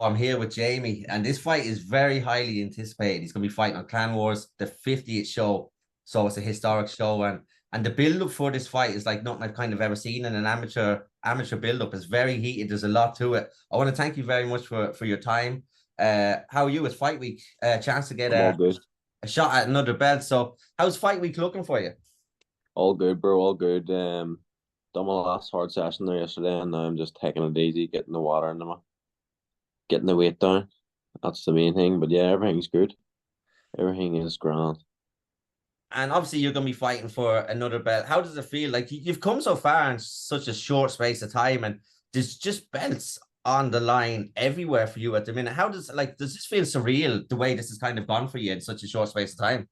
I'm here with Jamie, and this fight is very highly anticipated. He's going to be fighting on Clan Wars, the 50th show, so it's a historic show, and the build up for this fight is like nothing I've kind of ever seen in an amateur build up. It's very heated. There's a lot to it. I want to thank you very much for your time. How are you? It's fight week. Chance to get I'm all good. a shot at another belt. So how's fight week looking for you? All good, bro. All good. Done my last hard session there yesterday, and now I'm just taking it easy, getting the water into my, getting the weight down. That's the main thing. But yeah, everything's good. Everything is grand. And obviously you're going to be fighting for another belt. How does it feel? Like you've come so far in such a short space of time, and there's just belts on the line everywhere for you at the minute. How does this feel surreal the way this has kind of gone for you in such a short space of time?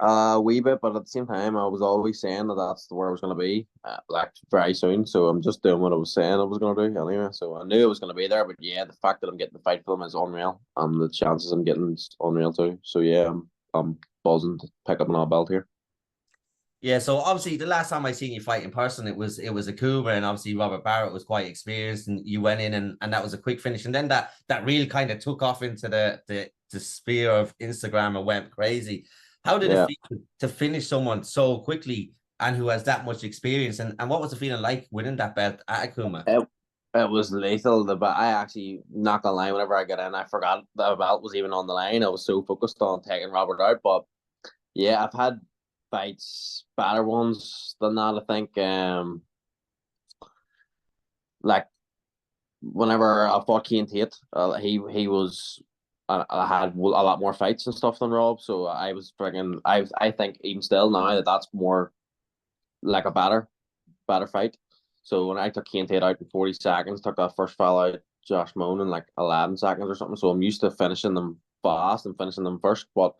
A wee bit, but at the same time, I was always saying that that's where I was going to be, like very soon. So I'm just doing what I was saying I was going to do anyway. So I knew I was going to be there, but yeah, the fact that I'm getting the fight film is unreal, and the chances I'm getting is unreal too. So yeah, I'm buzzing to pick up another belt here. Yeah, so obviously the last time I seen you fight in person, it was a Cougar, and obviously Robert Barrett was quite experienced, and you went in and that was a quick finish, and then that reel kind of took off into the sphere of Instagram and went crazy. How did it Yeah. feel to finish someone so quickly and who has that much experience, and what was the feeling like winning that belt at Akuma? It was lethal. But I actually, not gonna lie, whenever I got in, I forgot the belt was even on the line. I was so focused on taking Robert out. But yeah, I've had fights, better ones than that. I think. Like whenever I fought Keane Tate, he was. I had a lot more fights and stuff than Rob, so I was freaking. I think even still now that's more like a better fight. So when I took Kane Tate out in 40 seconds, took that first fella out, Josh Moan, in like 11 seconds or something. So I'm used to finishing them fast and finishing them first. But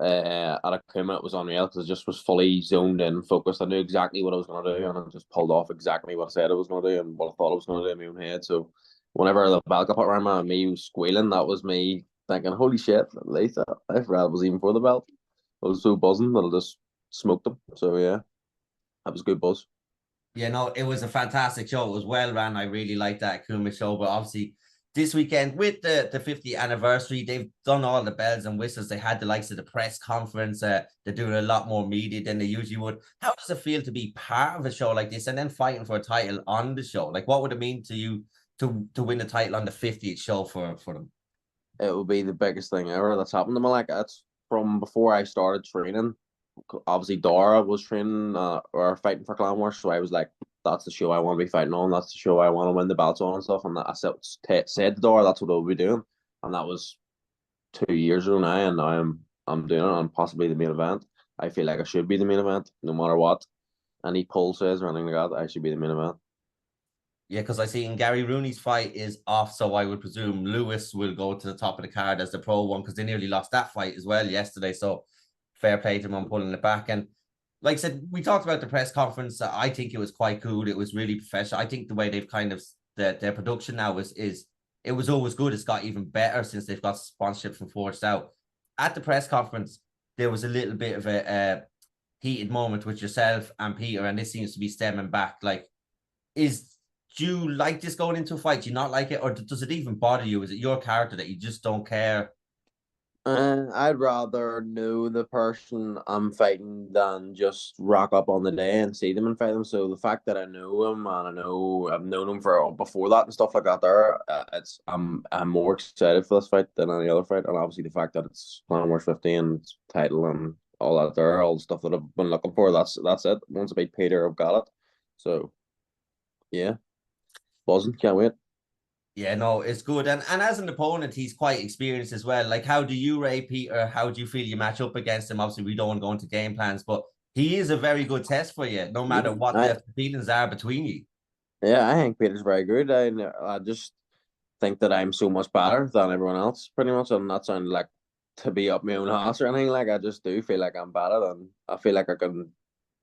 at Akuma, it was unreal because I just was fully zoned in, focused. I knew exactly what I was going to do, and I just pulled off exactly what I said I was going to do and what I thought I was going to do in my own head. So whenever the belt got put around me was squealing, that was me thinking, holy shit, at least I forgot it was even for the belt. I was so buzzing that I just smoked them. So yeah, that was a good buzz. Yeah, no, it was a fantastic show. It was well ran. I really liked that Kuma show. But obviously, this weekend with the 50th anniversary, they've done all the bells and whistles. They had the likes of the press conference. They're doing a lot more media than they usually would. How does it feel to be part of a show like this and then fighting for a title on the show? Like, what would it mean to you to win the title on the 50th show for them? It will be the biggest thing ever that's happened to me. Like that's from before I started training. Obviously, Dara was training or fighting for Clan Wars, so I was like, "That's the show I want to be fighting on. That's the show I want to win the belts on and stuff." And I said to Dara, "That's what I'll be doing," and that was 2 years ago now. And now I'm doing it on possibly the main event. I feel like I should be the main event, no matter what any poll says or anything like that. I should be the main event. Yeah, because I see in Gary Rooney's fight is off, so I would presume Lewis will go to the top of the card as the pro one because they nearly lost that fight as well yesterday. So fair play to them on pulling it back. And like I said, we talked about the press conference. I think it was quite cool. It was really professional. I think the way they've kind of their production now is it was always good. It's got even better since they've got sponsorship from Forged Out. At the press conference, there was a little bit of a heated moment with yourself and Peter, and this seems to be stemming back. Like, is do you like this going into a fight? Do you not like it, or does it even bother you? Is it your character that you just don't care? I'd rather know the person I'm fighting than just rock up on the day and see them and fight them. So the fact that I know him and I know I've known him for before that and stuff like that, it's I'm more excited for this fight than any other fight. And obviously the fact that it's Clan Wars 15, it's title and all that there, all the stuff that I've been looking for. That's it. Once I beat Peter, I've got it. So yeah, buzzing, can't wait. Yeah, no, it's good. And as an opponent, he's quite experienced as well. Like, how do you rate Peter? How do you feel you match up against him? Obviously, we don't want to go into game plans, but he is a very good test for you, no Yeah, matter what I the feelings are between you. yeah, I think Peter's very good. I just think that I'm so much better than everyone else, pretty much. I'm not sounding like to be up my own ass or anything. Like I just do feel like I'm better than I feel like I can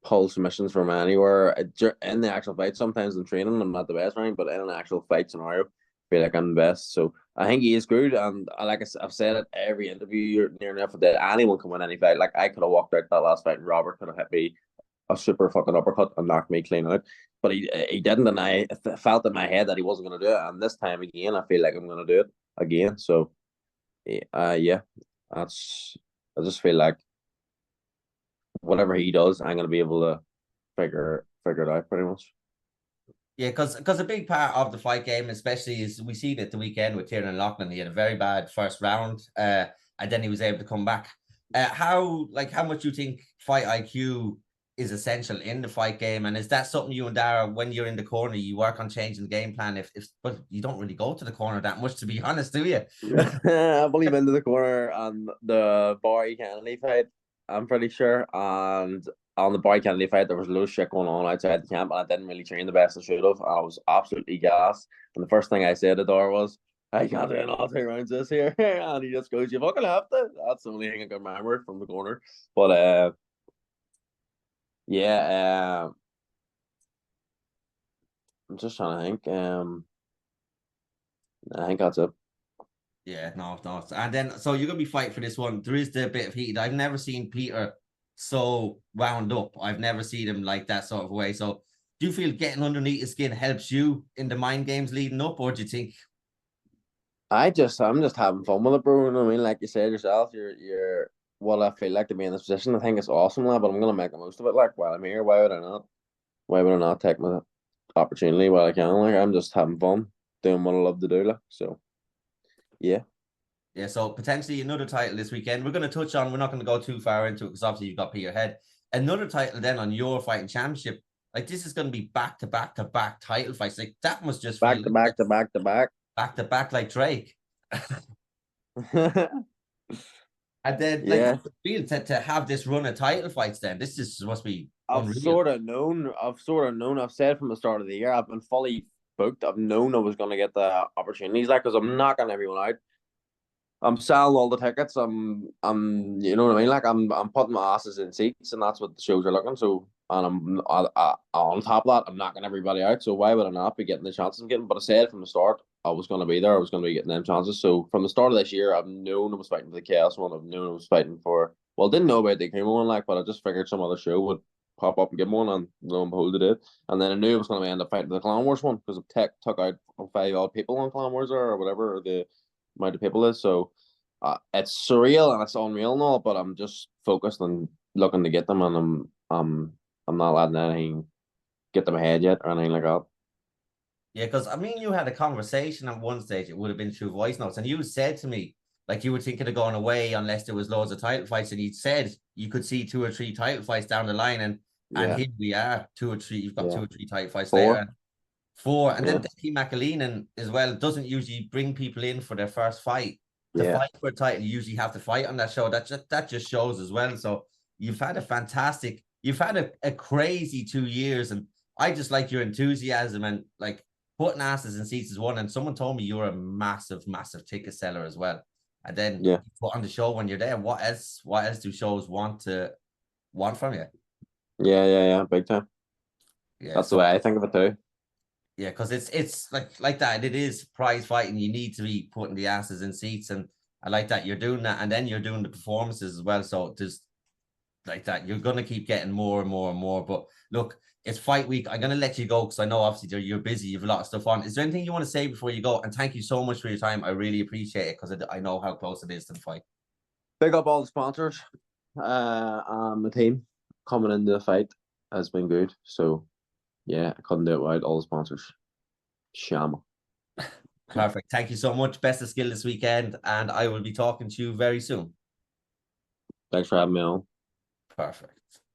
pull submissions from anywhere in the actual fight. Sometimes in training, I'm not the best right, but in an actual fight scenario, I feel like I'm the best. So I think he is good, and I've said it every interview near enough that anyone can win any fight. Like I could have walked out that last fight, and Robert could have hit me a super fucking uppercut and knocked me clean out. But he didn't, and I felt in my head that he wasn't going to do it. And this time again, I feel like I'm going to do it. again. So, yeah, that's. I just feel like whatever he does, I'm gonna be able to figure it out pretty much. Yeah, because a big part of the fight game, especially, is we see that the weekend with Tiernan Loughlin, he had a very bad first round, and then he was able to come back. How much do you think fight IQ is essential in the fight game, and is that something you and Dara, when you're in the corner, you work on changing the game plan? If but you don't really go to the corner that much, to be honest, do you? I've only been to the corner on the Barry Kennedy fight, I'm pretty sure. And on the Barry Kennedy fight, there was a lot of shit going on outside the camp, and I didn't really train the best I should have. I was absolutely gassed. And the first thing I said to Dor was, I can't do another 2 rounds this here. And he just goes, you fucking have to. That's the only thing I can remember from the corner. But yeah, I'm just trying to think. I think that's it. Yeah, no. And then, so you're gonna be fighting for this one. There is the bit of heat. I've never seen Peter so wound up. I've never seen him like that sort of way. So, do you feel getting underneath his skin helps you in the mind games leading up, or do you think? I'm just having fun with it, bro. You know what I mean? Like you said yourself, you're what I feel like to be in this position. I think it's awesome, lad, but I'm gonna make the most of it. Like while I'm here, why would I not? Why would I not take my opportunity while I can? Like I'm just having fun, doing what I love to do. Like so, yeah. Yeah, so potentially another title this weekend. We're going to touch on. We're not going to go too far into it because obviously you've got Peter Head. Another title then on your fighting championship. Like this is going to be back to back to back title fights. Like that must just feel Back to back to back to back. back to back like Drake. And then, like, how Yeah, does it feel to have this run of title fights? Then this is must be I've unreal. sort of known. I've said from the start of the year, I've been fully booked. I've known I was gonna get the opportunities, like, because I'm knocking everyone out. I'm selling all the tickets. You know what I mean? Like I'm putting my asses in seats, and that's what the shows are looking. So, and on top of that, I'm knocking everybody out. So why would I not be getting the chances I'm getting? But I said from the start, I was going to be there. I was going to be getting them chances. So from the start of this year, I've known I was fighting for the Chaos one. I've known I was fighting for. Well, didn't know about the Cream one, like, but I just figured some other show would pop up and give me one, and lo and behold, it did. And then I knew I was going to end up fighting the Clan Wars one because I took out 5 odd people on Clan Wars or whatever the amount of people is. So it's surreal and it's unreal and all, but I'm just focused on looking to get them, and I'm not letting anything get them ahead yet or anything like that. Yeah, because I mean, you had a conversation at one stage. It would have been through voice notes, and you said to me like you were thinking of going away unless there was loads of title fights, and you said you could see 2 or 3 title fights down the line, and Yeah, here we are, 2 or 3. You've got yeah, 2 or 3 title fights later, 4. and 4, and then Yeah, Becky McAleenan as well doesn't usually bring people in for their first fight. To yeah, fight for a title, you usually have to fight on that show. That just shows as well. So you've had a crazy 2 years, and I just like your enthusiasm and like putting asses in seats is one. And someone told me you're a massive, massive ticket seller as well. And then yeah, you put on the show when you're there. What else? What else do shows want from you? yeah, big time. Yeah. That's the So way I think of it too. yeah, because it's like that. It is prize fighting. You need to be putting the asses in seats, and I like that you're doing that, and then you're doing the performances as well. So there's like that. You're gonna keep getting more and more and more. But look, it's fight week. I'm gonna let you go because I know obviously you're busy. You've a lot of stuff on. Is there anything you want to say before you go? And thank you so much for your time. I really appreciate it because I know how close it is to the fight. Big up all the sponsors. The team coming into the fight has been good. So yeah, I couldn't do it without all the sponsors. Shama. Perfect. Thank you so much. Best of skill this weekend, and I will be talking to you very soon. Thanks for having me on. Perfect.